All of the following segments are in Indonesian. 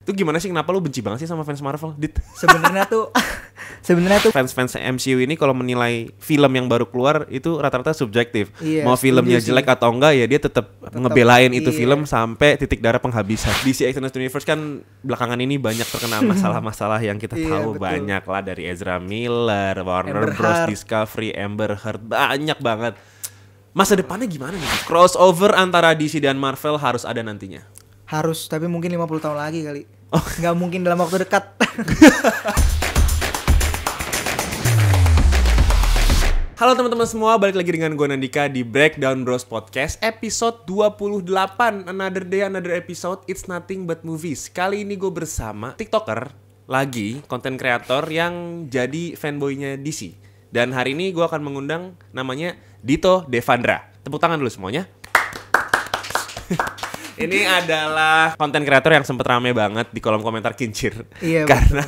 Itu gimana sih, kenapa lu benci banget sih sama fans Marvel, Dit? Sebenarnya tuh Fans MCU ini kalau menilai film yang baru keluar itu rata-rata subjektif. Iya, Mau filmnya setuju jelek sih. atau enggak ya dia tetap ngebelain itu iya. film sampai titik darah penghabisan. DC Extended Universe kan belakangan ini banyak terkena masalah-masalah yang kita Iya, tahu, betul. banyak lah, dari Ezra Miller, Warner Amber Bros, Heard. Discovery, Amber Heard, banyak banget. Masa depannya gimana nih? Crossover antara DC dan Marvel harus ada nantinya. Harus, tapi mungkin 50 tahun lagi kali. Nggak mungkin dalam waktu dekat. Halo teman-teman semua, balik lagi dengan gue Nandika di Breakdown Bros Podcast episode 28. Another day, another episode, it's nothing but movies. Kali ini gue bersama TikToker, lagi konten kreator yang jadi fanboynya DC. Dan hari ini gue akan mengundang namanya Dito Devandra. Tepuk tangan dulu semuanya. Ini adalah konten kreator yang sempet rame banget di kolom komentar kincir. Iya, Karena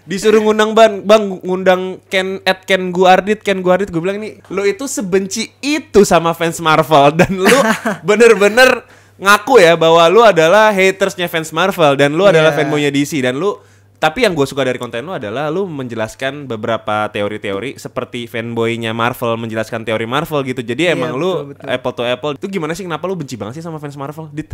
disuruh ngundang bang ngundang Ken Guardit. Gue bilang, nih lo itu sebenci itu sama fans Marvel. Dan lo bener-bener ngaku ya bahwa lo adalah hatersnya fans Marvel. Dan lo adalah fanboynya DC. Dan lo, tapi yang gue suka dari konten lo adalah lo menjelaskan beberapa teori-teori seperti fanboynya Marvel menjelaskan teori Marvel gitu. Jadi Iya, emang lo betul. apple to apple. Itu gimana sih, kenapa lo benci banget sih sama fans Marvel, Dit?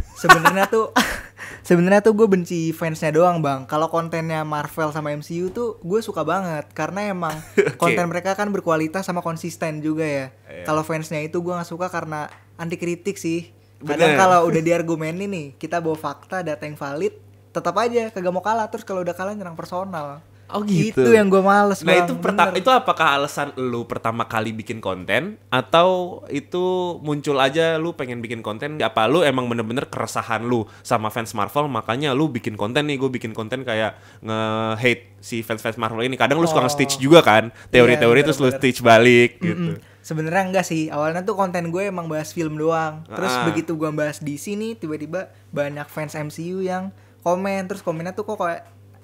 Sebenarnya tuh gue benci fansnya doang, Bang. Kalau kontennya Marvel sama MCU tuh gue suka banget karena emang konten mereka kan berkualitas sama konsisten juga ya. Kalau fansnya itu gue nggak suka karena anti kritik sih. Kadang Bener. kalau udah diargumenin nih, kita bawa fakta, data yang valid, tetap aja kagak mau kalah. Terus kalau udah kalah nyerang personal. Oh gitu. Itu yang gue males, Nah, Bang. itu apakah alasan lu pertama kali bikin konten, atau itu muncul aja lu pengen bikin konten? Apa lu emang bener-bener keresahan lu sama fans Marvel, makanya lu bikin konten nih, gue bikin konten kayak nge-hate si fans Marvel ini. Kadang lu suka nge-stitch juga kan, teori-teori Iya, terus lu bener-bener. stitch balik gitu. Sebenarnya enggak sih. Awalnya tuh konten gue emang bahas film doang. Terus Ah. begitu gue bahas DC nih, tiba-tiba banyak fans MCU yang komen. Terus komennya tuh kok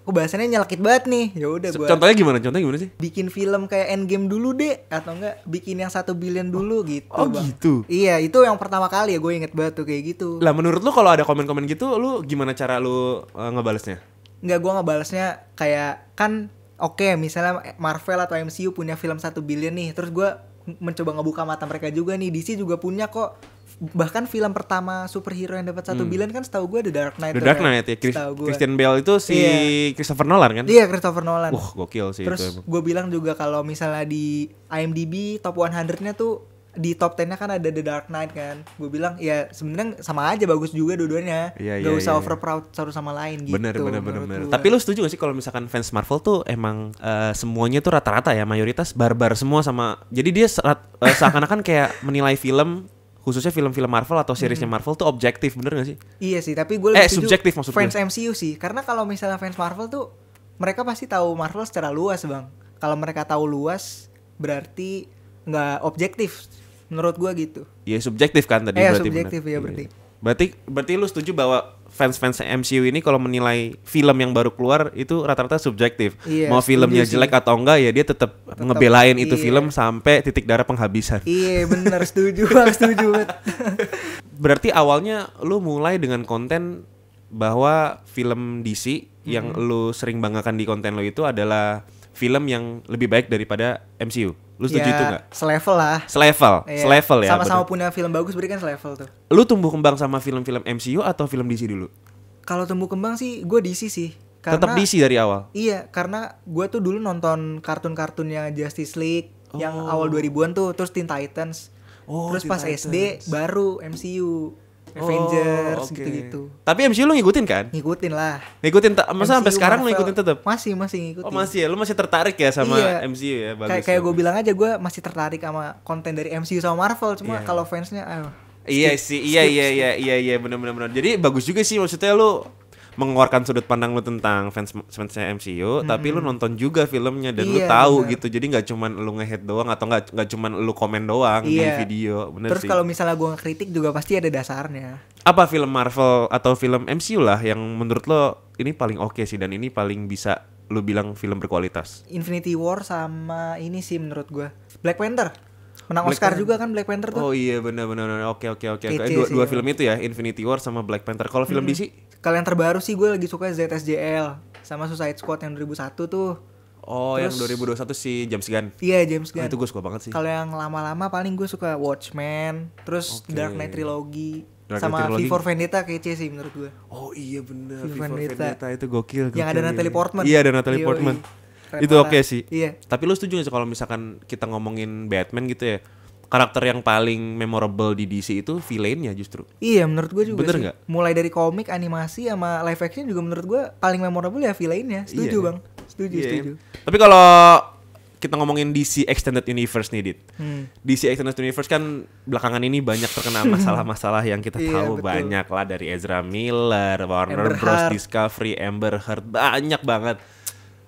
bahasannya nyelekit banget nih. Ya udah gue Contohnya gimana sih? bikin film kayak Endgame dulu deh, atau enggak bikin yang 1 billion dulu gitu. Oh, Bang. gitu. Iya, itu yang pertama kali ya gue inget banget tuh kayak gitu. Lah, menurut lu kalau ada komen-komen gitu, lu gimana cara lu ngebalesnya? Enggak, gue ngebalesnya kayak kan oke, misalnya Marvel atau MCU punya film 1 billion nih. Terus gue mencoba ngebuka mata mereka juga nih. DC juga punya kok. Bahkan film pertama superhero yang dapat 1 billion kan setahu gue The Dark Knight. The Dark Knight ya, Setahu gue. Christian Bale itu si Iya. Christopher Nolan kan? Iya, Christopher Nolan. Gokil sih Terus itu emang. gue bilang juga kalau misalnya di IMDb top 100-nya tuh di top 10-nya kan ada The Dark Knight kan. Gue bilang ya sebenarnya sama aja, bagus juga dua-duanya. Iya, Gak iya, usah iya. over proud satu sama lain gitu. Bener. menurut gua. Tapi lu setuju gak sih kalau misalkan fans Marvel tuh emang semuanya tuh rata-rata ya mayoritas barbar semua sama. Jadi dia seakan-akan kayak menilai film, khususnya film-film Marvel atau seriesnya Marvel tuh objektif, bener gak sih? Iya sih, tapi gue lebih setuju subjektif maksud fans gue. MCU sih. Karena kalau misalnya fans Marvel tuh mereka pasti tahu Marvel secara luas, Bang. Kalau mereka tahu luas berarti nggak objektif menurut gue gitu. Iya, subjektif kan tadi berarti. Subjektif bener. ya berarti. Berarti lu setuju bahwa fans MCU ini kalau menilai film yang baru keluar itu rata-rata subjektif. Iya, Mau filmnya setuju sih. jelek atau enggak ya dia tetap ngebelain itu iya. film sampai titik darah penghabisan. Iya bener, setuju Bang, setuju banget. Berarti awalnya lu mulai dengan konten bahwa film DC yang lu sering banggakan di konten lu itu adalah film yang lebih baik daripada MCU. Lu setuju itu nggak? Selevel lah. Selevel ya. Sama-sama bener. punya film bagus berarti kan selevel tuh. Lu tumbuh kembang sama film-film MCU atau film DC dulu? Kalau tumbuh kembang sih gue DC sih. Tetap DC dari awal. Iya, karena gue tuh dulu nonton kartun-kartunnya Justice League yang awal 2000-an tuh, terus Teen Titans. Terus Teen pas Titans. SD baru MCU, Avengers oke. gitu-gitu. Tapi MCU lu ngikutin kan? Ngikutin lah. Masa sampai MCU, sekarang lu Marvel, ngikutin tetap? Masih ngikutin. Oh masih ya, lu masih tertarik ya sama Iya. MCU ya? Bagus. Kayak gue bilang aja, gue masih tertarik sama konten dari MCU sama Marvel. Cuma Iya. kalau fansnya Iya sih, iya benar. Jadi bagus juga sih, maksudnya lu mengeluarkan sudut pandang lu tentang fansnya MCU, tapi lu nonton juga filmnya dan lu Iya, tahu bener. gitu. Jadi nggak cuman lu nge-hate doang atau nggak cuman lu komen doang Iya. di video, bener Terus sih. kalau misalnya gue ngekritik juga pasti ada dasarnya. Apa film Marvel atau film MCU lah yang menurut lo ini paling oke sih dan ini paling bisa lu bilang film berkualitas? Infinity War sama ini sih menurut gue Black Panther. Menang Black Oscar Panther. juga kan Black Panther tuh. Oh iya benar. Oke. Kece Dua sih, film itu ya, Infinity War sama Black Panther. Kalau film DC? Kalau yang terbaru sih gue lagi suka ZSJL sama Suicide Squad yang 2001 tuh. Oh, yang Terus- 2021 si James Gunn. Iya, James Oh, Gunn. itu gue suka banget sih. Kalau yang lama-lama paling gue suka Watchmen, terus Oke. Dark Knight Trilogy, Dark Knight sama Trilogy. V for Vendetta kece sih menurut gue. Oh iya bener, V for V for Vendetta. Vendetta itu gokil. Yang ada Natalie Portman. Iya, ada Natalie Yoi. Portman. Keren Itu parah. oke sih. Iya. Tapi lu setuju gak sih kalau misalkan kita ngomongin Batman gitu ya, karakter yang paling memorable di DC itu villainnya justru. Iya, menurut gue juga Bener sih. nggak? Mulai dari komik, animasi sama live action juga menurut gue paling memorable ya villainnya. Setuju, Iya. Bang. Setuju, Iya. setuju. Tapi kalau kita ngomongin DC Extended Universe nih, Dit. Hmm. DC Extended Universe kan belakangan ini banyak terkena masalah-masalah yang kita Iya, tahu betul. banyak lah, dari Ezra Miller, Warner Amber Bros, Heard. Discovery, Amber Heard, banyak banget.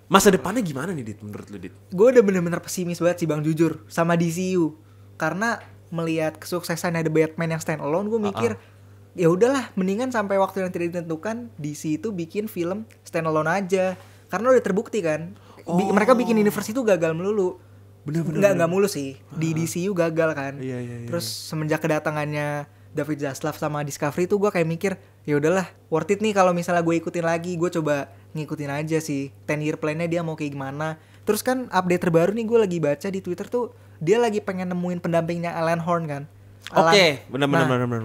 Masa depannya gimana nih, Dit, menurut lu, Dit? Gue udah bener-bener pesimis banget sih Bang, jujur, sama DCU. Karena melihat kesuksesan ada Batman yang stand alone, gue mikir ya udahlah, mendingan sampai waktu yang tidak ditentukan DC itu bikin film stand alone aja. Karena udah terbukti kan. Mereka bikin universe itu gagal melulu. Nggak mulu sih. Di DCU gagal kan. Iya. Terus semenjak kedatangannya David Zaslav sama Discovery tuh gue kayak mikir ya udahlah, worth it nih kalau misalnya gue ikutin lagi. Gue coba ngikutin aja sih 10 year plan-nya dia mau kayak gimana. Terus kan update terbaru nih gue lagi baca di Twitter tuh, dia lagi pengen nemuin pendampingnya Alan Horn kan. Oke, benar.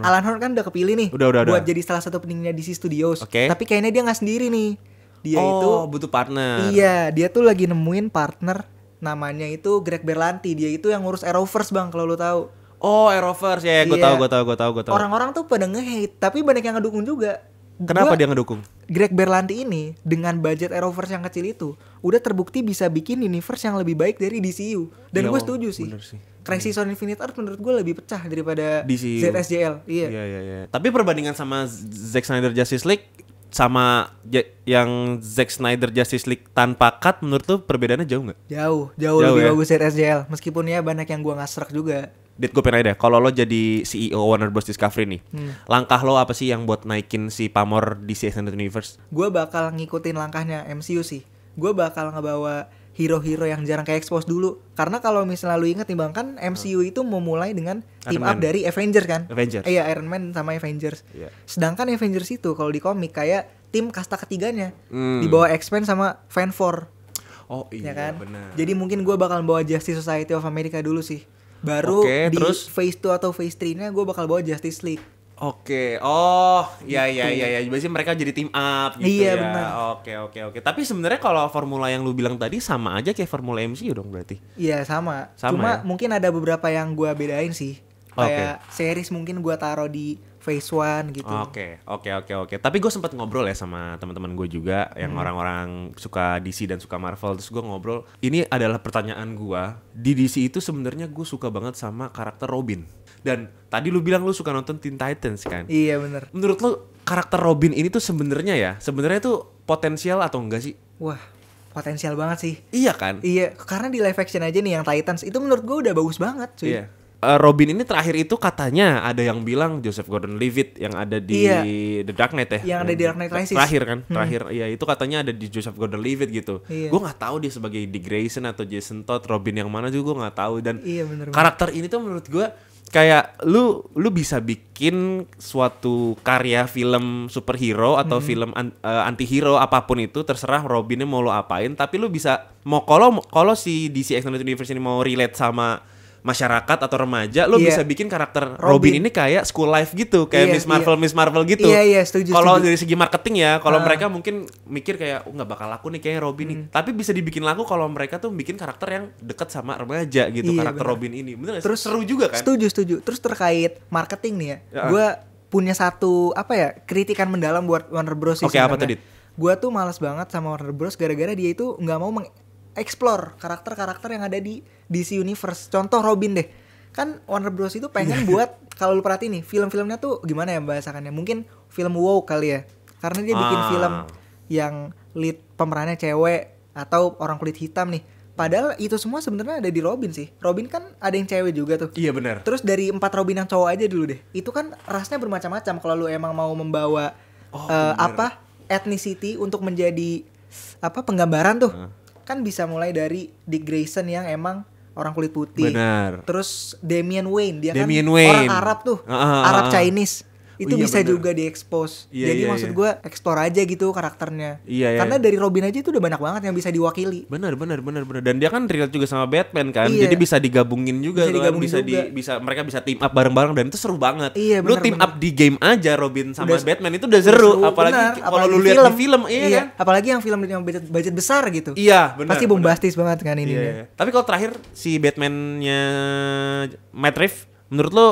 Alan Horn kan udah kepilih nih Udah. buat jadi salah satu pendirinya DC Studios. Oke. Tapi kayaknya dia nggak sendiri nih. Dia itu butuh partner. iya, dia tuh lagi nemuin partner, namanya itu Greg Berlanti. Dia itu yang ngurus Arrowverse, Bang, kalau lu tahu. Oh, Arrowverse ya, gue Iya. tahu. Orang-orang tuh pada nge-hate, tapi banyak yang ngedukung juga. Kenapa Gua- dia ngedukung? Greg Berlanti ini dengan budget Arrowverse yang kecil itu udah terbukti bisa bikin universe yang lebih baik dari DCU. Dan Iya, gue setuju sih. bener sih. Crisis on Infinite Earth menurut gue lebih pecah daripada DCU. ZSJL. Iya. Iya. Tapi perbandingan sama Zack Snyder Justice League sama yang Zack Snyder Justice League tanpa cut, menurut lu perbedaannya jauh nggak? Jauh Jauh lebih ya? bagus ZSJL. Meskipun ya banyak yang gue nggak serak juga. Dit, gue pengen nanya deh, kalau lo jadi CEO Warner Bros Discovery nih, langkah lo apa sih yang buat naikin si pamor DC Extended Universe? Gue bakal ngikutin langkahnya MCU sih. Gue bakal ngebawa hero-hero yang jarang kayak expose dulu. Karena kalau misalnya lu inget nih Bang, kan MCU itu memulai dengan team Iron up Man. dari Avengers kan. Avengers. Iya, Iron Man sama Avengers. Iya. Sedangkan Avengers itu kalau di komik kayak tim kasta ketiganya. Hmm. Di bawah X-Men sama Fanfor. Oh Ya iya kan? benar. Jadi mungkin gue bakal bawa Justice Society of America dulu sih. Baru Oke, di terus? phase 2 atau phase 3-nya gue bakal bawa Justice League. Oke, iya. Biasanya mereka jadi team up gitu Iya, ya. benar. Oke. Tapi sebenarnya kalau formula yang lu bilang tadi sama aja kayak formula MCU dong berarti. Iya sama. Sama Cuma ya? mungkin ada beberapa yang gue bedain sih. Oke. Kayak series mungkin gue taruh di phase 1 gitu. Oke. Tapi gue sempat ngobrol ya sama teman-teman gue juga yang orang-orang suka DC dan suka Marvel. Terus gue ngobrol, ini adalah pertanyaan gue. Di DC itu sebenarnya gue suka banget sama karakter Robin. Dan tadi lu bilang lu suka nonton Teen Titans kan? Iya bener. Menurut lu karakter Robin ini tuh sebenarnya tuh potensial atau enggak sih? Wah, potensial banget sih. Iya kan? Iya, karena di live action aja nih yang Titans itu menurut gue udah bagus banget cuy. Iya. Robin ini terakhir itu katanya ada yang bilang Joseph Gordon-Levitt yang ada di Iya. The Dark Knight ya. Yang ada di Dark Knight Rises. Terakhir kan? Terakhir iya itu katanya ada di Joseph Gordon-Levitt gitu. Iya. Gue nggak tahu dia sebagai Dick Grayson atau Jason Todd, Robin yang mana juga gue nggak tahu. Dan Iya, bener banget. karakter ini tuh menurut gue kayak lu bisa bikin suatu karya film superhero atau film antihero apapun itu, terserah Robinnya mau lo apain, tapi lu bisa mau kalau si DC Extended Universe ini mau relate sama masyarakat atau remaja, lo Iya. bisa bikin karakter Robin ini kayak school life gitu, kayak Iya, Miss Marvel gitu. Iya, setuju. Kalau setuju. dari segi marketing ya, kalau mereka mungkin mikir kayak nggak bakal laku nih kayaknya Robin nih. Tapi bisa dibikin laku kalau mereka tuh bikin karakter yang deket sama remaja gitu, Iya, karakter bener. Robin ini. Bener gak sih? Terus Seru juga kan? Setuju. Terus terkait marketing nih ya. Ya. Gue punya satu kritikan mendalam buat Warner Bros. Oke, apa tuh, Dit? Gue tuh malas banget sama Warner Bros. Gara-gara dia itu nggak mau mengeksplor karakter-karakter yang ada di DC Universe. Contoh Robin deh. Kan Warner Bros. Itu pengen buat, kalau lu perhatiin nih, film-filmnya tuh gimana ya bahasakannya? Mungkin film wow kali ya. Karena dia bikin film yang lead pemerannya cewek atau orang kulit hitam nih. Padahal itu semua sebenarnya ada di Robin sih. Robin kan ada yang cewek juga tuh. Iya benar. Terus dari 4 Robin yang cowok aja dulu deh. Itu kan rasnya bermacam-macam kalau lu emang mau membawa ethnicity untuk menjadi penggambaran tuh. Kan bisa mulai dari Dick Grayson yang emang orang kulit putih. Benar. Terus Damian Wayne, dia Damian kan Wayne. orang Arab tuh, Arab Chinese. Itu iya, bisa bener. juga diekspos. Iya, Jadi iya, maksud iya. gue explore aja gitu karakternya. Iya, iya. Karena dari Robin aja itu udah banyak banget yang bisa diwakili. Benar. Dan dia kan relate juga sama Batman kan. Iya. Jadi bisa digabungin juga Bisa kan. digabungin juga. Bisa mereka bisa team up bareng-bareng dan itu seru banget. Iya, Lu benar, team benar. up di game aja Robin sama Udah- Batman itu udah seru. Apalagi benar. kalau Apalagi lu lihat di film, iya kan? Apalagi yang film dengan budget besar gitu. Iya, benar. Pasti bombastis banget kan ini. Iya. Tapi kalau terakhir si Batman-nya Matt Reeves menurut lo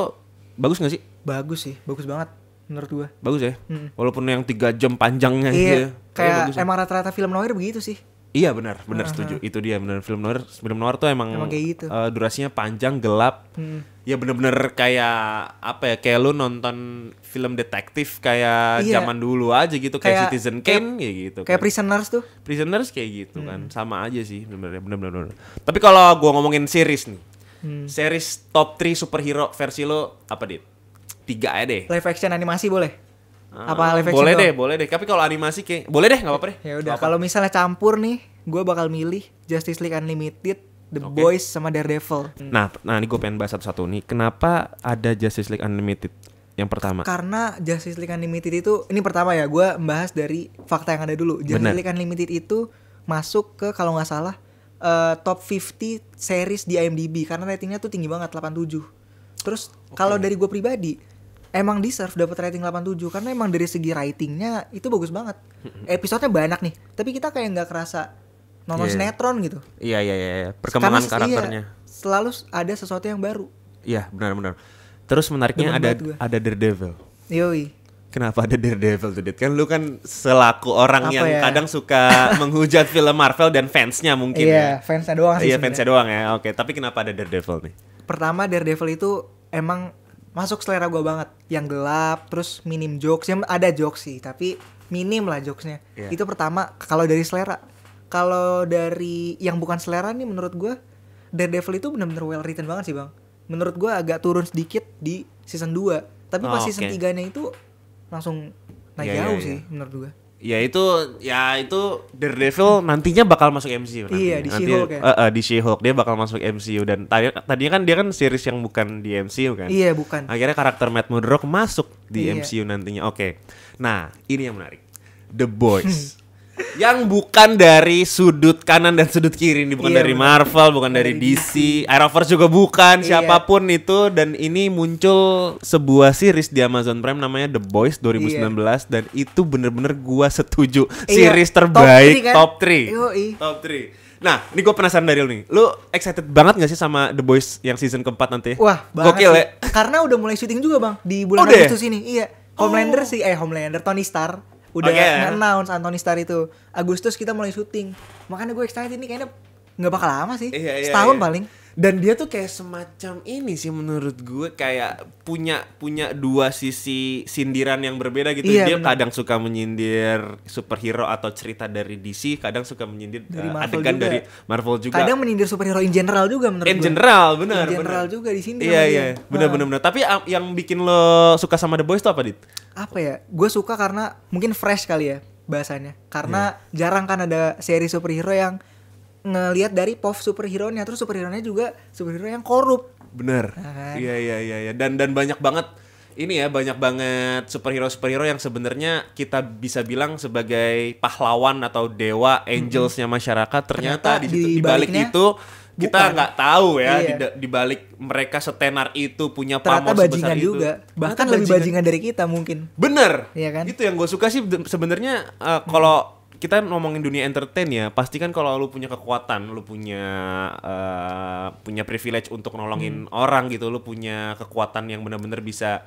bagus gak sih? Bagus sih, bagus banget menurut gua. Bagus ya. Walaupun yang 3 jam panjangnya gitu Iya, ya. Tapi kayak bagus ya. emang rata-rata film noir begitu sih. Iya benar setuju. Itu dia benar film noir tuh emang Emang kayak gitu. Durasinya panjang, gelap. Ya bener-bener kayak apa ya? Kayak lu nonton film detektif kayak Iya. zaman dulu aja gitu, kayak Kayak- Citizen Kane kayak gitu. Kayak kan. Prisoners tuh. Prisoners kayak gitu kan. Sama aja sih bener. Tapi kalau gua ngomongin series nih. Series top 3 superhero versi lo apa, Dit? 3 aja deh. Live action animasi boleh? Apa live action Boleh doang? deh, boleh deh. Tapi kalau animasi kayak boleh deh, enggak apa-apa deh. Ya udah, Nggak apa-apa. kalau misalnya campur nih, gue bakal milih Justice League Unlimited, The Oke. Boys sama Daredevil. Nah, ini gue pengen bahas satu-satu nih. Kenapa ada Justice League Unlimited yang pertama? Karena Justice League Unlimited itu, ini pertama ya, gue membahas dari fakta yang ada dulu. Justice Bener. League Unlimited itu masuk ke kalau nggak salah top 50 series di IMDb karena ratingnya tuh tinggi banget, 87. Terus kalau dari gue pribadi, emang deserve dapat rating 87 karena emang dari segi writingnya itu bagus banget. Episodenya banyak nih, tapi kita kayak nggak kerasa nonton Iya. sinetron gitu. Iya. Perkembangan Karena, karakternya. iya, selalu ada sesuatu yang baru. Iya, benar. Terus menariknya Demen banget gua. ada Daredevil. Yoi. Kenapa ada Daredevil tuh, Dit? Kan lu kan selaku orang Apa yang ya? kadang suka menghujat film Marvel dan fansnya mungkin ya. Iya, fansnya doang sih. Iya, sebenarnya. fansnya doang ya. Oke, tapi kenapa ada Daredevil nih? Pertama, Daredevil itu emang masuk selera gue banget. Yang gelap, terus minim jokes. Yang ada jokes sih, tapi minim lah jokesnya. Iya. Itu pertama kalau dari selera. Kalau dari yang bukan selera nih menurut gue, Daredevil itu benar-benar well written banget sih bang. Menurut gue agak turun sedikit di season 2. Tapi pas season Oke. 3-nya itu langsung naik Iya, jauh iya, sih iya. menurut gue. Ya itu Daredevil nantinya bakal masuk MCU nanti. Iya, di She-Hulk ya. Di She-Hulk dia bakal masuk MCU dan tadinya kan dia kan series yang bukan di MCU kan. Iya, bukan. Akhirnya karakter Matt Murdock masuk di Iya. MCU nantinya. Oke. Nah, ini yang menarik. The Boys. Yang bukan dari sudut kanan dan sudut kiri ini, bukan Iya, dari benar. Marvel, bukan dari DC, Arrowverse juga bukan, Iya. siapapun itu, dan ini muncul sebuah series di Amazon Prime namanya The Boys 2019 dan itu bener-bener gua setuju Iya, series top terbaik 3 kan? top 3. Yoi. Top 3. Nah, ini gue penasaran dari lu nih. Lu excited banget gak sih sama The Boys yang season keempat nanti? Wah, banget gokil sih. ya. Karena udah mulai syuting juga bang di bulan Udah ya? Agustus ini. Iya. Homelander sih, Homelander Tony Stark udah Oke. nge-announce Anthony Starr itu Agustus kita mulai syuting. Makanya gue excited ini kayaknya nggak bakal lama sih. Iya, Setahun iya. paling. Dan dia tuh kayak semacam ini sih menurut gue, kayak punya dua sisi sindiran yang berbeda gitu. Iya, Dia bener. kadang suka menyindir superhero atau cerita dari DC, kadang suka menyindir Dari Marvel adegan juga. dari Marvel juga. Kadang menyindir superhero in general juga menurut In gue. general, benar. In general juga di sini. Iya, sama iya. dia. Benar. Tapi yang bikin lo suka sama The Boys tuh apa, Dit? Apa ya? Gue suka karena mungkin fresh kali ya bahasanya. Karena Iya. jarang kan ada seri superhero yang ngelihat dari pop superhero-nya, terus superhero-nya juga superhero yang korup. Bener. Nah, kan? Iya. Dan banyak banget ini ya, banyak banget superhero yang sebenarnya kita bisa bilang sebagai pahlawan atau dewa, angelsnya masyarakat. Ternyata di balik baliknya itu kita bukan. nggak tahu ya, Iya. di balik mereka setenar itu punya Ternyata pamor sebesar bajingan itu. juga. Bahkan Ternyata lebih bajingan dari kita mungkin. Bener. Iya kan? Itu yang gue suka sih sebenarnya kalau kita ngomongin dunia entertain ya, pasti kan kalau lu punya kekuatan, lu punya privilege untuk nolongin orang gitu, lu punya kekuatan yang benar-benar bisa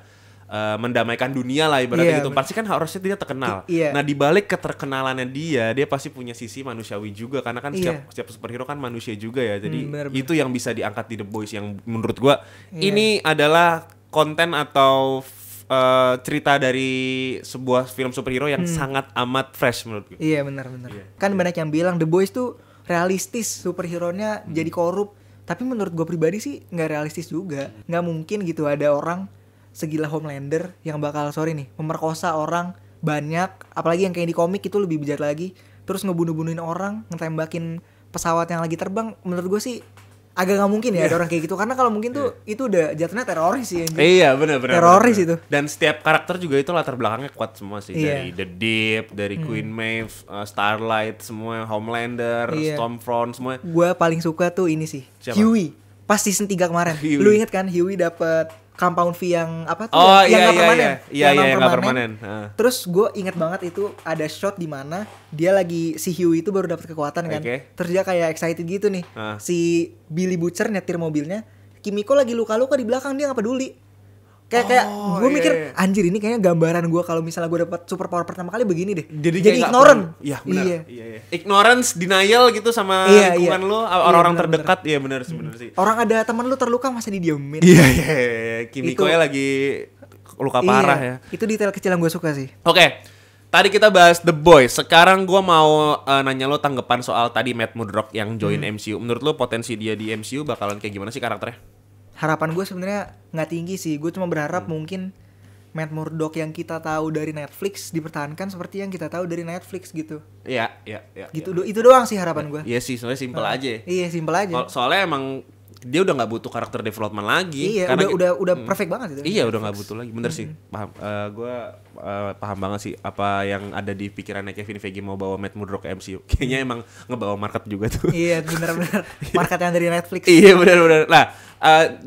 mendamaikan dunia lah ibaratnya Iya, gitu. bener. Pasti kan harusnya dia terkenal. Iya. Nah, di balik keterkenalannya dia pasti punya sisi manusiawi juga karena kan Iya. setiap superhero kan manusia juga ya. Jadi bener-bener. itu yang bisa diangkat di The Boys yang menurut gua Iya. ini adalah konten atau cerita dari sebuah film superhero yang sangat amat fresh menurut gue. Iya benar-benar. Iya, Kan banyak yang bilang The Boys tuh realistis, superhero-nya jadi korup. Tapi menurut gue pribadi sih nggak realistis juga. Nggak mungkin gitu ada orang segila Homelander yang bakal memerkosa orang banyak. Apalagi yang kayak di komik itu lebih bejat lagi. Terus ngebunuh-bunuhin orang, ngetembakin pesawat yang lagi terbang. Menurut gue sih agak nggak mungkin ya ada orang kayak gitu, karena kalau mungkin tuh itu udah jatuhnya teroris sih anjing. Iya benar. Teroris itu. Dan setiap karakter juga itu latar belakangnya kuat semua sih. Iya. Dari The Deep, dari Queen Maeve, Starlight, semua Homelander, Iya. Stormfront semua. Gue paling suka tuh ini sih, Siapa? Huey. Pas season 3 kemarin. Huey. Lu inget kan Huey dapet compound fee yang apa tuh? Oh yang iya nggak permanen. iya Yang yang non nggak permanen. Terus gue inget banget itu ada shot di mana dia lagi, si Huey itu baru dapat kekuatan kan. Oke. Terus dia kayak excited gitu nih. Ah. Si Billy Butcher nyetir mobilnya, Kimiko lagi luka-luka di belakang, dia nggak peduli. Kayak gue iya, mikir iya. anjir ini kayaknya gambaran gue kalau misalnya gue dapet super power pertama kali begini deh. Jadi kayak nggak ignorant. perlu- Iya benar. Iya. Iya. Ignorance, denial gitu sama Iya, lingkungan iya. lu, Iya, orang-orang benar, terdekat. Iya benar sih benar sih. Orang ada teman lu terluka masa didiemin. Iya. Kimiko ya lagi luka parah ya. Itu detail kecil yang gue suka sih. Oke, tadi kita bahas The Boys. Sekarang gue mau nanya lo tanggapan soal tadi Matt Murdock yang join MCU. Menurut lo potensi dia di MCU bakalan kayak gimana sih karakternya? Harapan gue sebenarnya nggak tinggi sih. Gue cuma berharap mungkin Matt Murdock yang kita tahu dari Netflix dipertahankan seperti yang kita tahu dari Netflix gitu. Iya. Gitu itu doang sih harapan gue. Iya sih, soalnya simpel aja. Iya, simpel aja. Soalnya emang dia udah nggak butuh karakter development lagi. Iya, karena udah perfect banget itu. Iya, udah nggak butuh lagi. Bener sih, paham. Gue paham banget sih apa yang ada di pikirannya Kevin Feige mau bawa Matt Murdock ke MCU. Kayaknya emang ngebawa market juga tuh. Iya, benar-benar market yang dari Netflix. Iya benar-benar. Nah,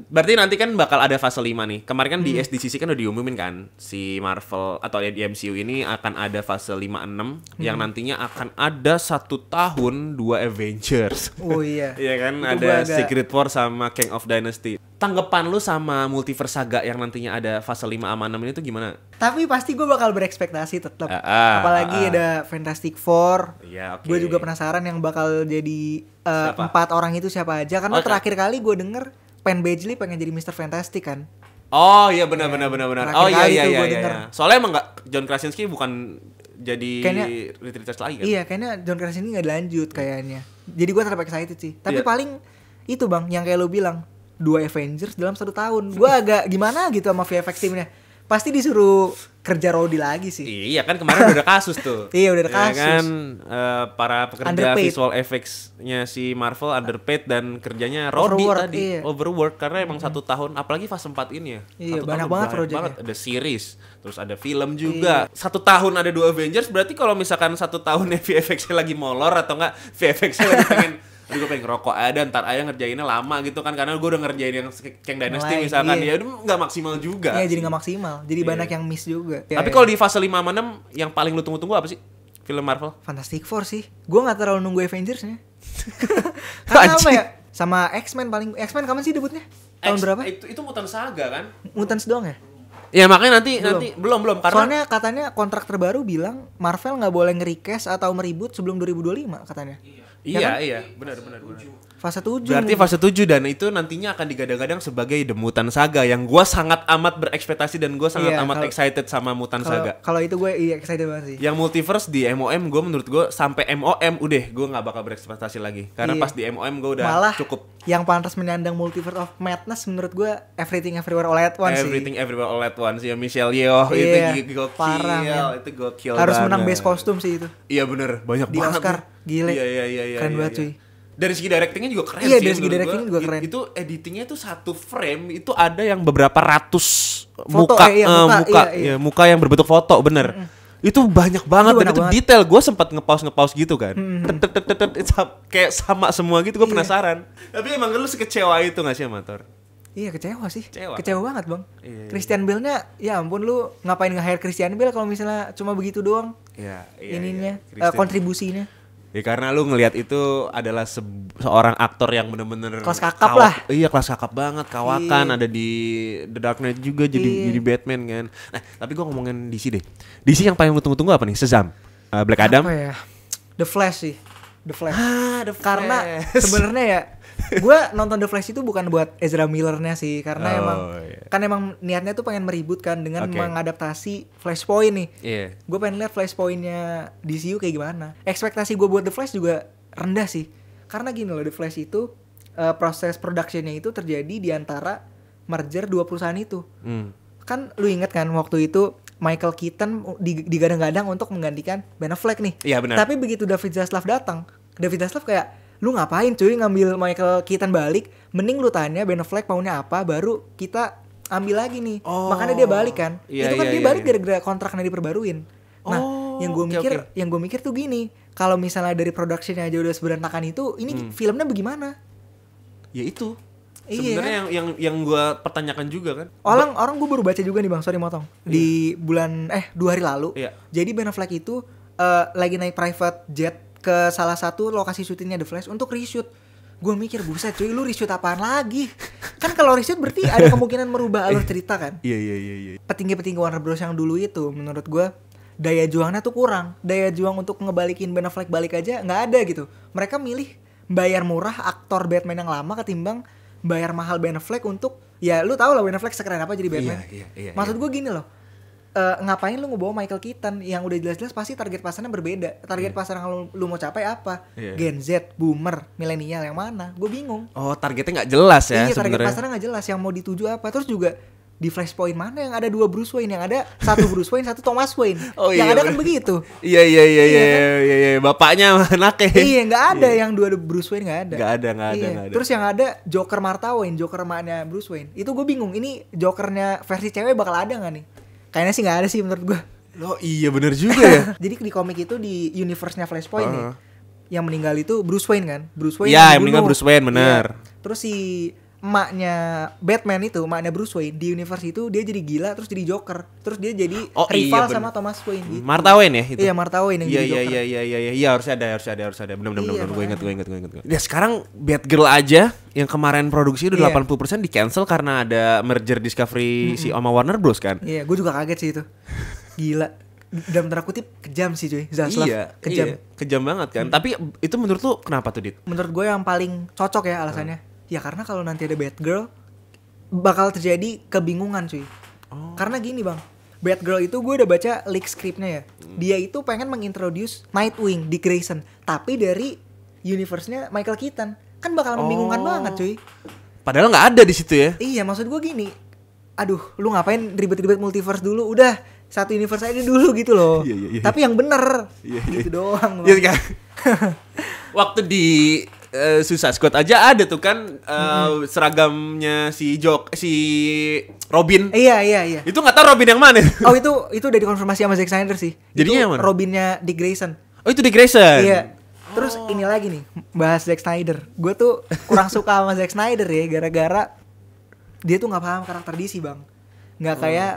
berarti nanti kan bakal ada fase 5 nih. Kemarin kan di SDCC kan udah diumumin kan si Marvel atau di MCU ini akan ada fase 5-6 yang nantinya akan ada 1 tahun 2 Avengers. Oh iya. Iya kan, Itu ada gua agak- Secret War sama King of Dynasty. Tanggapan lu sama Multiverse Saga yang nantinya ada fase 5 sama 6 ini tuh gimana? Tapi pasti gue bakal berekspektasi tetap. Apalagi ada Fantastic Four. Iya, oke. Gue juga penasaran yang bakal jadi Siapa? 4 orang itu siapa aja. Karena Oh, terakhir kali gue denger Penn Badgley pengen jadi Mr. Fantastic kan. Oh iya benar. Terakhir Oh iya kali iya tuh iya. gua iya. denger. Soalnya emang nggak John Krasinski bukan jadi Kayaknya- Reed Richards lagi kan? Iya, kayaknya John Krasinski nggak dilanjut kayaknya. Jadi gue tetap excited sih. Tapi Iya. paling itu bang, yang kayak lo bilang 2 Avengers dalam 1 tahun. Gue agak gimana gitu sama VFX timnya. Pasti disuruh kerja Rodi lagi sih. Iya kan kemarin udah ada kasus tuh. Iya, udah ada Ya kasus. kan para pekerja Underpaid. visual effects-nya si Marvel underpaid dan kerjanya Rodi Overwork, tadi iya. overwork karena emang 1 tahun apalagi fase 4 ini ya. Iya, 1 tahun banyak banget banyak project-nya. Ada series, terus ada film juga. 1 tahun ada 2 Avengers berarti kalau misalkan 1 tahun VFX-nya lagi molor atau enggak VFX-nya lagi pengen aduh gue pengen ngerokok ada ntar aja ngerjainnya lama gitu kan karena gue udah ngerjain yang Kang Dynasty Mulai, misalkan iya. ya udah nggak maksimal juga. Iya, jadi nggak maksimal. Jadi Iya. banyak yang miss juga. Ya, Tapi ya. kalau di fase 5 sama 6 yang paling lu tunggu-tunggu apa sih? Film Marvel? Fantastic Four sih. Gue nggak terlalu nunggu Avengers-nya. Karena apa ya? Sama X-Men paling. X-Men kapan sih debutnya? Tahun berapa? Itu Mutant Saga kan? Mutants doang ya? Ya makanya nanti Belum. belum karena Soalnya katanya kontrak terbaru bilang Marvel nggak boleh nge-recast atau meribut sebelum 2025 katanya. iya benar. Fase 7. Berarti fase 7 dan itu nantinya akan digadang-gadang sebagai The Mutant Saga yang gua sangat amat berekspektasi dan gua sangat Iya, amat excited sama Mutant Saga. Kalau itu gue iya excited banget sih. Yang multiverse di MOM gue menurut gue sampai MOM udah gue nggak bakal berekspektasi lagi karena Iya. pas di MOM gue udah Malah cukup. yang pantas menyandang Multiverse of Madness menurut gue Everything Everywhere All at Once Everything sih. Everywhere All at Once ya Michelle Yeoh Iya, itu gokil, parah, men. itu gokil Harus menang banget. best kostum sih itu. Iya bener, banyak Di banget Oscar. nih. Gile. Iya, Keren banget, cuy. Dari segi directingnya juga keren Iya, sih. dari segi menurut directing gua. juga keren. Itu editingnya tuh 1 frame itu ada yang beberapa ratus Foto, muka, iya, muka, iya. ya, muka yang berbentuk foto, bener. Itu banyak banget Itu dan banyak itu banget. detail. Gue sempat nge-pause gitu kan. Tet, kayak sama semua gitu. Gue Iya. penasaran. Tapi emang lu sekecewa itu nggak sih Amator? Iya kecewa sih. Kecewa. Kecewa banget bang. Iya. Christian Bale-nya ya ampun lu ngapain nge-hire Christian Bale kalau misalnya cuma begitu doang Iya, ininya Christian. kontribusinya. Ya karena lu ngelihat itu adalah seorang aktor yang bener-bener Kelas kakap lah. Iya kelas kakap banget, kawakan Iya. ada di The Dark Knight juga Iya. jadi Batman kan. Nah tapi gua ngomongin DC deh. DC yang paling lu tunggu-tunggu apa nih? Shazam, Black Adam. Apa ya? The Flash sih. The Flash. The Karena Flash. sebenarnya ya gue nonton The Flash itu bukan buat Ezra Millernya sih, karena Oh, emang iya. kan emang niatnya tuh pengen meributkan dengan Oke. mengadaptasi Flashpoint nih. Iya. Gue pengen lihat Flashpoint-nya DCU kayak gimana. Ekspektasi gue buat The Flash juga rendah sih, karena gini loh, The Flash itu proses production-nya itu terjadi di antara merger 2 perusahaan itu. Kan lu inget kan waktu itu Michael Keaton digadang-gadang untuk menggantikan Ben Affleck nih. Iya, benar. Tapi begitu David Zaslav datang, David Zaslav kayak Lu ngapain cuy ngambil Michael Keaton balik? Mending lu tanya Ben Affleck maunya apa, baru kita ambil lagi nih. Makanya dia balik kan. Iya, Itu kan iya, dia iya, balik iya. gara-gara kontraknya diperbaruin. Nah, yang gue mikir tuh gini, kalau misalnya dari production-nya aja udah seberantakan itu, ini filmnya bagaimana? Ya itu. Iya Sebenarnya yang gue pertanyakan juga kan. Orang gue baru baca juga nih bang, sorry motong. Di bulan 2 hari lalu. Iya. Jadi Ben Affleck itu lagi naik private jet ke salah satu lokasi syutingnya The Flash untuk reshoot. Gue mikir buset cuy, lu reshoot apaan lagi? Kan kalau reshoot berarti ada kemungkinan merubah alur cerita kan. Iya. Petinggi-petinggi Warner Bros yang dulu itu menurut gue daya juangnya tuh kurang. Daya juang untuk ngebalikin Ben Affleck balik aja nggak ada gitu. Mereka milih bayar murah aktor Batman yang lama ketimbang bayar mahal Ben Affleck untuk, ya lu tau lah Ben Affleck sekeren apa jadi Batman. Iya. Maksud gue gini loh, ngapain lu ngebawa Michael Keaton yang udah jelas-jelas pasti target pasarnya berbeda. Target pasar yang lu mau capai apa? Gen Z, boomer, milenial yang mana? Gue bingung. Oh, targetnya nggak jelas ya Iya, target sebenarnya. pasarnya nggak jelas yang mau dituju apa. Terus juga di Flashpoint mana yang ada 2 Bruce Wayne, yang ada 1 Bruce Wayne, 1 Thomas Wayne. Oh, yang iya, ada kan bener. begitu. Iya. kan? Bapaknya anaknya. Iya, nggak ada yang 2 Bruce Wayne, nggak ada. Nggak ada. Terus yang ada Joker Martha Wayne, Joker emaknya Bruce Wayne. Itu gue bingung, ini Jokernya versi cewek bakal ada nggak nih? Kayaknya sih nggak ada sih menurut gue. Oh iya bener juga ya. Jadi di komik itu di universe-nya Flashpoint nih, yang meninggal itu Bruce Wayne kan? Bruce Wayne Iya, yang dibunuh. meninggal Bruce Wayne, benar. Iya. Terus si emaknya Batman itu, emaknya Bruce Wayne di universe itu dia jadi gila terus jadi Joker. Terus dia jadi rival sama Thomas Wayne gitu. Martha Wayne ya itu. Iya, Martha Wayne yang jadi Joker. Iya, harusnya ada. Benar. Iya, Gue ingat. Ya sekarang Batgirl aja yang kemarin produksi udah 80% di cancel karena ada merger Discovery si sama Warner Bros kan. Iya, gue juga kaget sih itu. Gila. Dalam tanda kutip kejam sih cuy. Zaslav kejam. Iya, kejam banget kan. Tapi itu menurut lu kenapa tuh, Dit? Menurut gue yang paling cocok ya alasannya. Ya karena kalau nanti ada Batgirl bakal terjadi kebingungan cuy. Karena gini bang, Batgirl itu gue udah baca leak scriptnya ya. Dia itu pengen mengintroduce Nightwing, Dick Grayson, tapi dari universe-nya Michael Keaton. Kan bakal membingungkan banget cuy. Padahal nggak ada di situ ya. Iya, maksud gue gini. Aduh, lu ngapain ribet-ribet multiverse dulu? Udah satu universe aja dulu gitu loh. Iya. Tapi yang bener. Gitu doang. Iya kan? Waktu di Suicide Squad aja ada tuh kan seragamnya si Robin. Iya. Itu nggak tahu Robin yang mana. Oh, itu udah dikonfirmasi sama Zack Snyder sih. Jadinya itu yang mana? Robinnya Dick Grayson. Oh, itu Dick Grayson. Iya. Terus ini lagi nih, bahas Zack Snyder. Gue tuh kurang suka sama Zack Snyder ya, gara-gara dia tuh nggak paham karakter DC bang. Nggak kayak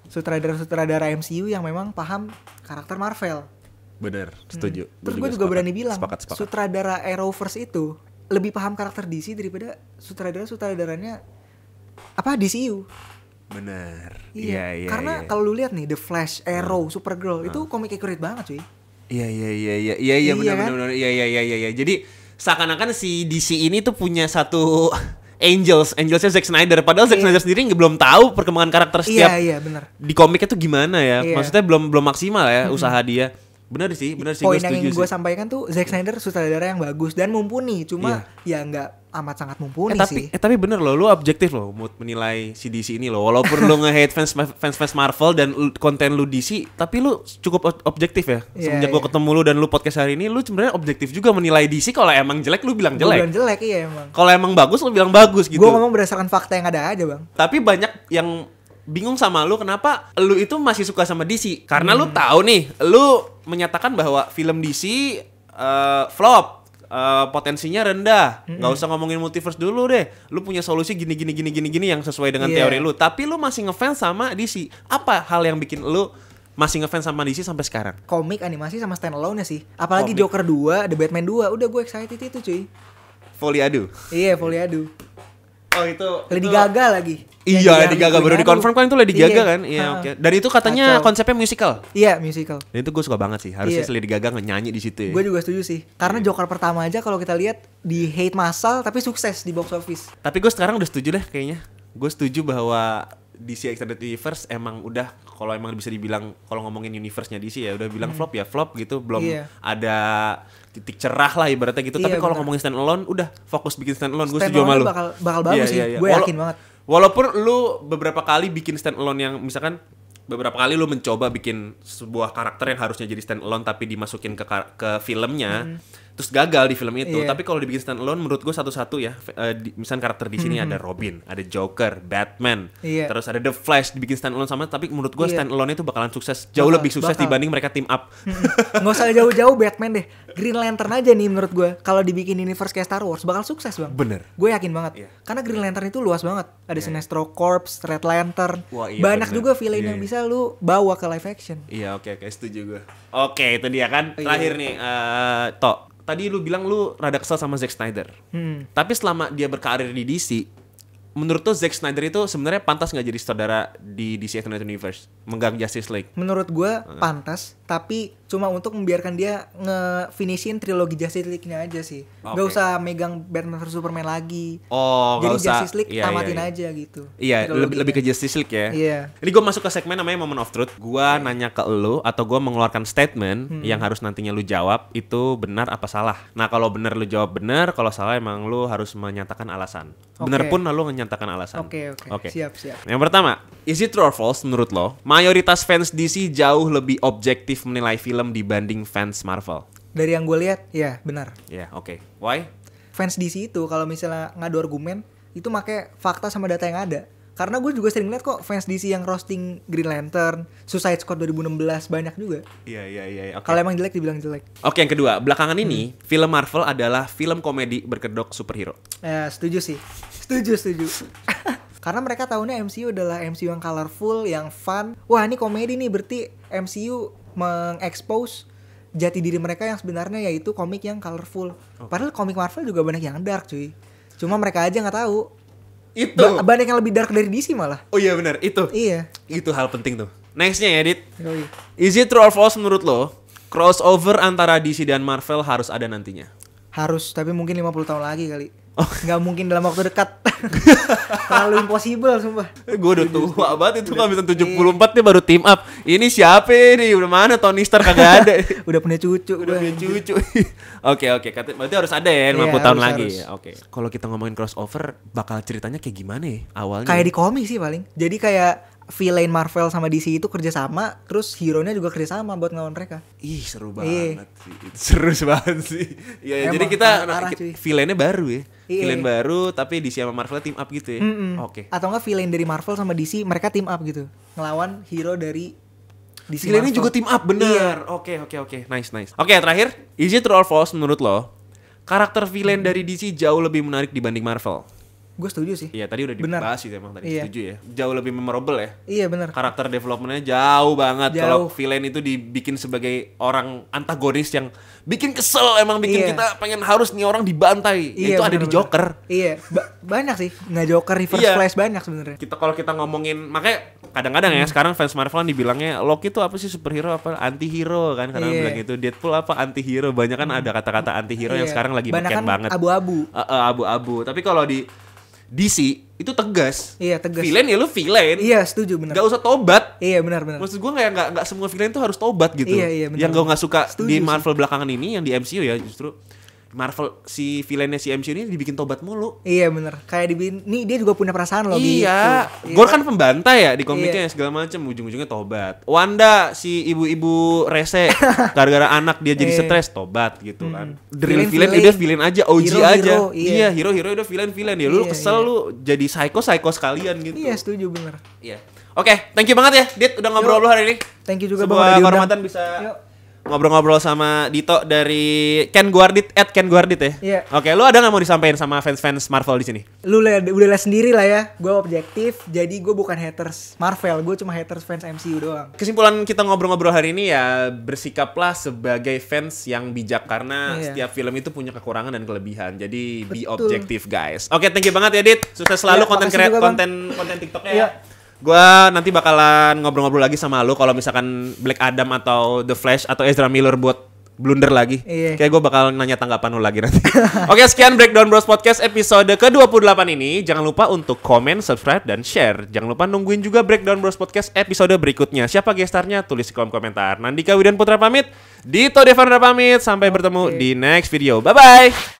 sutradara MCU yang memang paham karakter Marvel. Bener, setuju. Terus gue juga berani bilang, sepakat. sutradara Arrowverse itu lebih paham karakter DC daripada sutradaranya DCU. Bener. Iya. Karena kalau lu lihat nih The Flash, Arrow, Supergirl itu komik accurate banget cuy. Iya benar. Iya. Jadi seakan-akan si DC ini tuh punya satu Angelsnya Zack Snyder. Padahal Zack Snyder sendiri belum tahu perkembangan karakter setiap benar. di komiknya tuh gimana ya. Iya. Maksudnya belum maksimal ya usaha dia. Bener sih Poin gue yang ingin setuju gue sih. sampaikan tuh Zack Snyder sutradara yang bagus dan mumpuni. Cuma ya nggak amat sangat mumpuni sih. Tapi bener loh, lu objektif loh menilai si DC ini loh. Walaupun lu nge-hate fans Marvel dan konten lu DC, tapi lu cukup objektif ya. Semenjak gua ketemu lu dan lu podcast hari ini, lu sebenarnya objektif juga menilai DC. Kalau emang jelek lu bilang jelek. Gua bilang jelek, iya emang. Kalau emang bagus lu bilang bagus gitu. Gue ngomong berdasarkan fakta yang ada aja bang. Tapi banyak yang bingung sama lu kenapa lu itu masih suka sama DC. Karena lu tahu nih, lu menyatakan bahwa film DC flop. Potensinya rendah. Nggak usah ngomongin multiverse dulu deh. Lu punya solusi gini yang sesuai dengan teori lu. Tapi lu masih ngefans sama DC. Apa hal yang bikin lu masih ngefans sama DC sampai sekarang? Komik, animasi sama standalone nya sih. Apalagi Joker 2, The Batman 2. Udah gue excited itu cuy. Folie à deux. Iya, Folie à deux. Oh itu Lady Gaga lagi. Iya, Lady Gaga baru dikonfirm kan itu Lady Gaga kan? Iya, oke. Dan itu katanya Kacau. konsepnya musical. Iya, musical. Dan itu gue suka banget sih. Harusnya Lady Gaga nyanyi di situ ya. Gue juga setuju sih. Karena Joker pertama aja kalau kita lihat di hate massal tapi sukses di box office. Tapi gue sekarang udah setuju deh kayaknya. Gue setuju bahwa DC Extended Universe emang udah, kalau emang bisa dibilang, kalau ngomongin universe-nya DC ya udah bilang flop ya flop gitu. Belum ada titik cerah lah ibaratnya gitu. Tapi kalau ngomongin stand alone udah fokus bikin stand alone. Gue setuju sama lu. Bakal bagus sih. Gue yakin banget. Walaupun lu beberapa kali bikin stand alone yang misalkan beberapa kali lu mencoba bikin sebuah karakter yang harusnya jadi stand alone tapi dimasukin ke filmnya. terus gagal di film itu. Iya. Tapi kalau dibikin stand alone menurut gue satu-satu ya, misalnya karakter di sini ada Robin, ada Joker, Batman, Iya. terus ada The Flash dibikin stand alone sama, tapi menurut gue Iya. stand alone itu bakalan sukses, jauh lebih sukses bakal. dibanding mereka team up. Nggak usah jauh-jauh Batman deh, Green Lantern aja nih menurut gue. Kalau dibikin universe kayak Star Wars bakal sukses bang. Bener. Gue yakin banget. Iya. Karena Green Lantern itu luas banget. Ada Sinestro Corps, Red Lantern. Wah, iya, banyak bener. juga villain Iya, yang iya. bisa lu bawa ke live action. Iya, oke, setuju gue. Oke, itu dia kan. Iya. Terakhir nih, Tok. Tadi lu bilang lu rada kesel sama Zack Snyder. Tapi selama dia berkarir di DC, menurut tuh Zack Snyder itu sebenarnya pantas nggak jadi saudara di DC Extended Universe, menggang Justice League? Menurut gue pantas, tapi cuma untuk membiarkan dia nge-finishin trilogi Justice League-nya aja sih. Oke. Gak usah megang Batman vs Superman lagi. Oh, nggak Jadi usah. Justice League Iya, tamatin iya. aja gitu. Iya, triloginya. lebih ke Justice League ya. Iya. Ini gue masuk ke segmen namanya Moment of Truth. Gue nanya ke lu atau gue mengeluarkan statement yang harus nantinya lu jawab itu benar apa salah. Nah, kalau benar lu jawab benar, kalau salah emang lu harus menyatakan alasan. Benar Oke. pun lu menyatakan alasan. Oke. Siap. Yang pertama, is it true or false menurut lo, mayoritas fans DC jauh lebih objektif menilai film dibanding fans Marvel? Dari yang gue lihat, ya benar. Ya, oke. Why? Fans DC itu kalau misalnya ngadu argumen itu make fakta sama data yang ada. Karena gue juga sering lihat kok fans DC yang roasting Green Lantern, Suicide Squad 2016 banyak juga. Iya, oke. Kalau emang jelek dibilang jelek. Oke, yang kedua, belakangan ini film Marvel adalah film komedi berkedok superhero. Setuju sih. Setuju. Karena mereka tahunya MCU adalah MCU yang colorful, yang fun. Wah, ini komedi nih, berarti MCU mengekspos jati diri mereka yang sebenarnya yaitu komik yang colorful. Padahal komik Marvel juga banyak yang dark, cuy. Cuma mereka aja nggak tahu. Itu. Banyak yang lebih dark dari DC malah. Oh iya benar, itu. Iya. Itu hal penting tuh. Nextnya ya, Dit. Yoi. Is it true or false menurut lo, crossover antara DC dan Marvel harus ada nantinya? Harus, tapi mungkin 50 tahun lagi kali. Nggak mungkin dalam waktu dekat. Terlalu impossible sumpah. Gue udah tua banget itu, kehabisan 74 nih baru team up. Ini siapa nih? Udah mana Tony Stark kagak ada. Udah punya cucu. Udah punya cucu. Oke, berarti harus ada ya 50 Iya, tahun harus, lagi. harus. Oke. Kalau kita ngomongin crossover, bakal ceritanya kayak gimana ya awalnya? Kayak di komik sih paling. Jadi kayak villain Marvel sama DC itu kerjasama, terus hero-nya juga kerjasama buat ngelawan mereka. Ih, seru Iya. banget sih. Itu seru banget sih. Iya, Emang, jadi kita parah, cuy. villainnya baru ya. Iya. Villain baru tapi DC sama Marvel team up gitu ya. Oke. Atau enggak villain dari Marvel sama DC mereka team up gitu, ngelawan hero dari DC. Villainnya Marvel. juga team up, bener. Oke. Nice. Oke, terakhir, is it true or false menurut lo, karakter villain dari DC jauh lebih menarik dibanding Marvel? Gue setuju sih. Iya, tadi udah Benar. dibahas sih emang tadi, Iya. setuju ya. Jauh lebih memorable ya. Iya benar. Karakter developmentnya jauh banget. Jauh. Kalau villain itu dibikin sebagai orang antagonis yang bikin kesel, emang bikin Iya. kita pengen harus nih orang dibantai. Iya, Itu ada di benar-benar. Joker. Iya, banyak sih. Nggak Joker, Reverse Iya. Flash banyak sebenarnya. Kalau kita ngomongin, makanya kadang-kadang ya sekarang fans Marvel kan dibilangnya Loki itu apa sih, superhero apa anti-hero kan, kadang Iya. bilang itu. Deadpool apa anti-hero, banyak kan ada kata-kata anti-hero yang Iya. sekarang lagi Banyak beken kan banget. abu-abu. Abu-abu. Tapi kalau di DC itu tegas. Iya, tegas. Villain ya lu villain. Iya, setuju benar. Gak usah tobat. Iya, benar. Maksud gue nggak semua villain tuh harus tobat gitu. Iya, benar. Yang gue nggak suka Setuju di sih. Marvel belakangan ini, yang di MCU ya justru Marvel si villainnya si MCU ini dibikin tobat mulu. Iya, benar. Kayak nih dia juga punya perasaan loh Iya, gitu. Gore kan pembantai ya di komiknya Iya. segala macam, ujung-ujungnya tobat. Wanda si ibu-ibu rese gara-gara anak dia jadi Iya. stres, tobat gitu kan. The real Villain, villain villain. udah villain aja, OG Hero, aja. hero, iya. Hero udah villain ya. Lu Iya, kesel iya. lu jadi psycho sekalian gitu. Iya, setuju benar. Iya. Oke, thank you banget ya, Dit, udah ngobrol hari ini. Thank you juga Bang, Sebuah udah diundang. kehormatan bisa Yuk. ngobrol-ngobrol sama Dito dari Ken Guardit ya. Iya. Oke, lu ada nggak mau disampaikan sama fans Iya. Marvel di sini? Lu udah lihat sendiri lah ya, gue objektif, jadi gue bukan haters Marvel, gue cuma haters fans MCU doang. Kesimpulan kita ngobrol-ngobrol hari ini ya, bersikaplah sebagai fans yang bijak karena Iya. setiap film itu punya kekurangan dan kelebihan. Jadi be Betul. objektif guys. Oke, thank you banget ya Dit. Sukses selalu Iya, konten makasih juga, Bang. konten TikToknya Iya. ya. Gua nanti bakalan ngobrol-ngobrol lagi sama lu kalau misalkan Black Adam atau The Flash atau Ezra Miller buat blunder lagi. Iya. Kayak gue bakal nanya tanggapan lu lagi nanti. Oke, sekian Breakdown Bros Podcast episode ke-28 ini. Jangan lupa untuk komen, subscribe, dan share. Jangan lupa nungguin juga Breakdown Bros Podcast episode berikutnya. Siapa gestarnya? Tulis di kolom komentar. Nandika Widan Putra pamit. Dito Devandra pamit. Sampai bertemu di next video. Bye-bye.